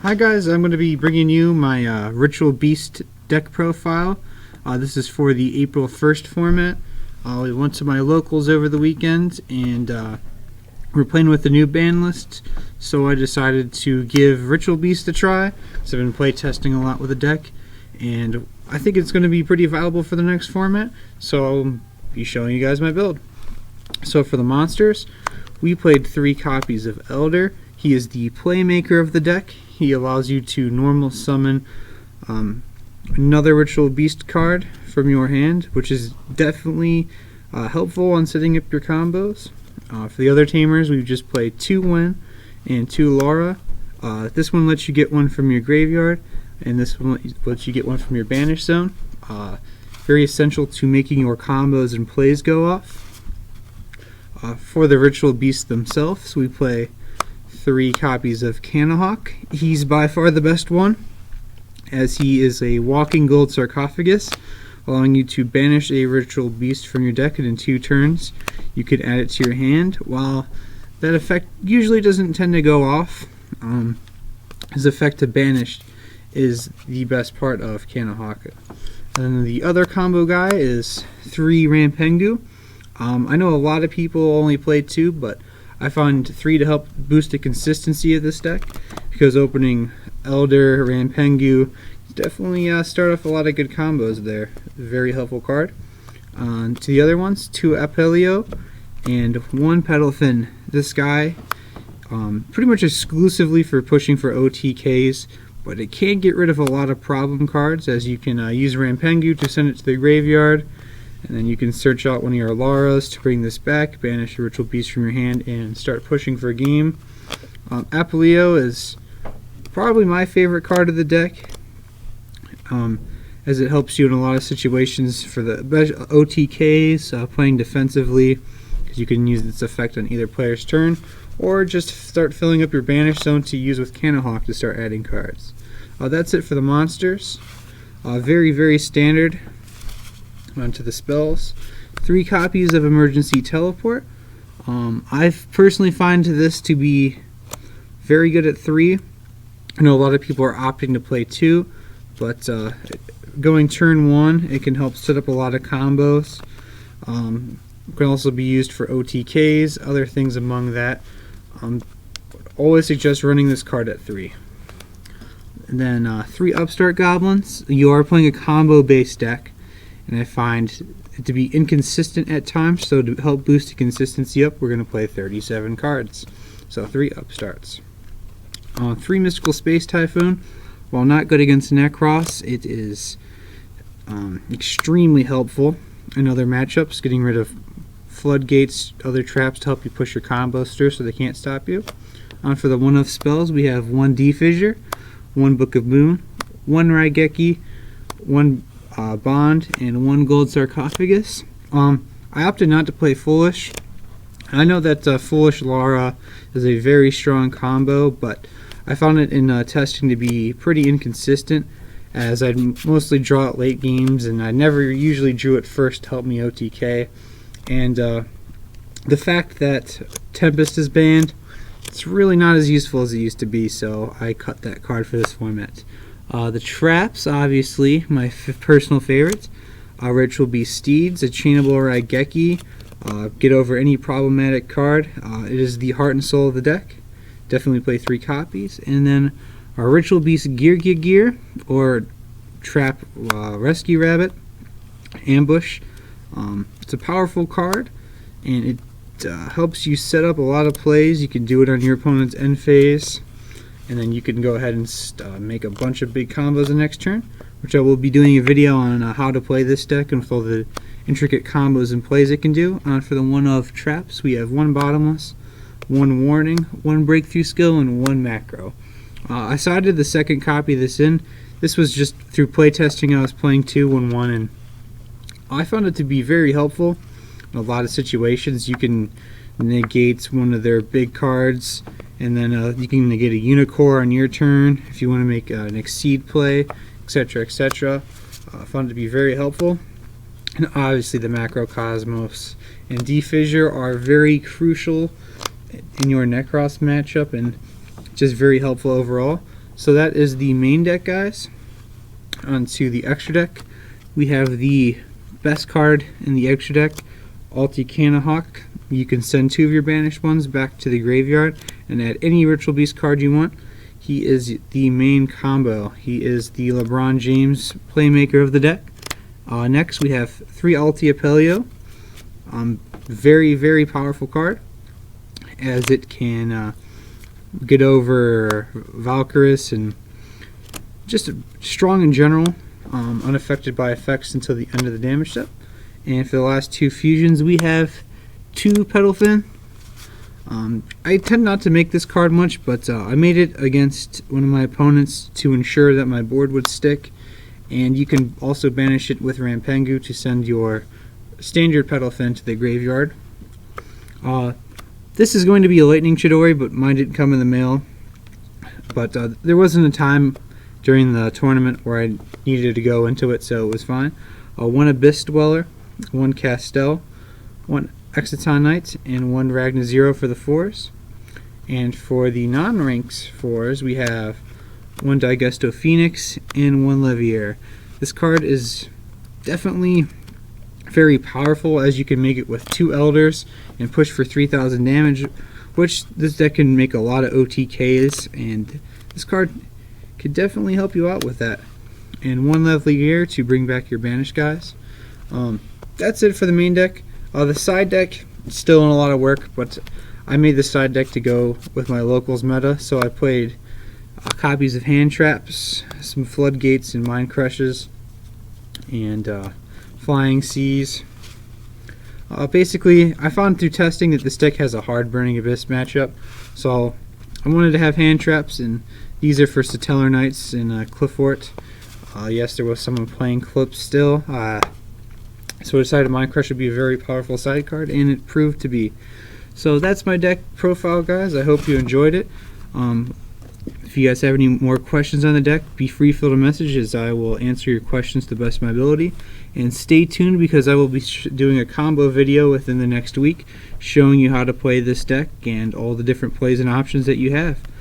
Hi guys, I'm going to be bringing you my Ritual Beast deck profile. This is for the April 1st format. I went to my locals over the weekend and we're playing with the new ban list, so I decided to give Ritual Beast a try. So I've been play testing a lot with the deck and I think it's going to be pretty viable for the next format, so I'll be showing you guys my build. So for the monsters, we played 3 copies of Elder. He is the playmaker of the deck. He allows you to normal summon another Ritual Beast card from your hand, which is definitely helpful on setting up your combos. For the other tamers, we've just played 2 Wen and 2 Laura. This one lets you get one from your graveyard, and this one lets you get one from your banish zone. Very essential to making your combos and plays go off. For the Ritual Beasts themselves, we play 3 copies of Cannahawk. He's by far the best one, as he is a walking gold sarcophagus, allowing you to banish a Ritual Beast from your deck, and in 2 turns you could add it to your hand. While that effect usually doesn't tend to go off, his effect to banish is the best part of Cannahawk. And then the other combo guy is 3 Rampengu. I know a lot of people only play 2, but I found 3 to help boost the consistency of this deck, because opening Elder, Rampengu definitely start off a lot of good combos there. Very helpful card. To the other ones, 2 Apelio and 1 Petalfin. This guy, pretty much exclusively for pushing for OTKs, but it can get rid of a lot of problem cards, as you can use Rampengu to send it to the graveyard, and then you can search out one of your Lauras to bring this back, banish a Ritual Beast from your hand, and start pushing for a game. Apelio is probably my favorite card of the deck, as it helps you in a lot of situations for the OTKs, playing defensively, because you can use its effect on either player's turn, or just start filling up your banish zone to use with Cannahawk to start adding cards. That's it for the monsters. Very, very standard. Onto the spells. 3 copies of Emergency Teleport. I personally find this to be very good at 3. I know a lot of people are opting to play 2, but going turn 1, it can help set up a lot of combos. It can also be used for OTKs, other things among that. Always suggest running this card at 3. And then 3 Upstart Goblins. You are playing a combo-based deck, and I find it to be inconsistent at times, so to help boost the consistency up, we're going to play 37 cards. So 3 Upstarts. 3 Mystical Space Typhoon. While not good against Nekroz, it is extremely helpful in other matchups, getting rid of floodgates, other traps to help you push your combos through so they can't stop you. For the one-off spells, we have 1 D-Fissure, 1 Book of Moon, 1 Raigeki, 1 Bond, and 1 Gold Sarcophagus. I opted not to play Foolish. I know that Foolish Lara is a very strong combo, but I found it in testing to be pretty inconsistent, as I'd mostly draw it late games, and I never usually drew it first to help me OTK. And the fact that Tempest is banned, it's really not as useful as it used to be, so I cut that card for this format. The traps, obviously, my personal favorites. Ritual Beast Steeds, a chainable Raigeki, get over any problematic card. It is the heart and soul of the deck. Definitely play 3 copies. And then our Ritual Beast Gear, or Trap Rescue Rabbit, Ambush. It's a powerful card, and it helps you set up a lot of plays. You can do it on your opponent's end phase, and then you can go ahead and make a bunch of big combos the next turn, which I will be doing a video on how to play this deck and with all the intricate combos and plays it can do. For the one-of traps, we have 1 Bottomless, 1 Warning, 1 Breakthrough Skill, and 1 Macro. I sided the second copy of this in. This was just through playtesting. I was playing 2 and 1, and I found it to be very helpful in a lot of situations. You can negate one of their big cards, and then you can negate a Unicorn on your turn if you want to make an Exceed play, etc., etc. I found it to be very helpful. And obviously the Macrocosmos and D-Fissure are very crucial in your Nekroz matchup, and just very helpful overall. So that is the main deck, guys. Onto the extra deck, we have the best card in the extra deck, Alti Canahawk. You can send 2 of your banished ones back to the graveyard and add any Ritual Beast card you want. He is the main combo. He is the LeBron James playmaker of the deck. Next, we have 3 Alti Apelio. Very, very powerful card, as it can get over Valkyris and just strong in general, unaffected by effects until the end of the damage step. And for the last 2 fusions, we have 2 Petalfin. I tend not to make this card much, but I made it against one of my opponents to ensure that my board would stick. And you can also banish it with Rampengu to send your standard Petalfin to the graveyard. This is going to be a Lightning Chidori, but mine didn't come in the mail. But there wasn't a time during the tournament where I needed to go into it, so it was fine. 1 Abyss Dweller, 1 Castel, 1 Exciton Knight, and 1 Ragna Zero for the 4s. And for the non-ranks 4s, we have 1 Digesto Phoenix and 1 Levier. This card is definitely very powerful, as you can make it with 2 Elders and push for 3,000 damage, which this deck can make a lot of OTKs, and this card could definitely help you out with that. And 1 Levier to bring back your banished guys. That's it for the main deck. The side deck is still in a lot of work, but I made the side deck to go with my locals meta, so I played copies of Hand Traps, some Floodgates and Mind Crushes, and Flying Seas. Basically, I found through testing that this deck has a hard Burning Abyss matchup, so I wanted to have Hand Traps, and these are for Satellar Knights and Cliffort. Yes, there was someone playing Clip still, so I decided Mind Crush would be a very powerful side card, and it proved to be. So that's my deck profile, guys. I hope you enjoyed it. If you guys have any more questions on the deck, be free to fill a message, as I will answer your questions to the best of my ability. And stay tuned, because I will be doing a combo video within the next week showing you how to play this deck and all the different plays and options that you have.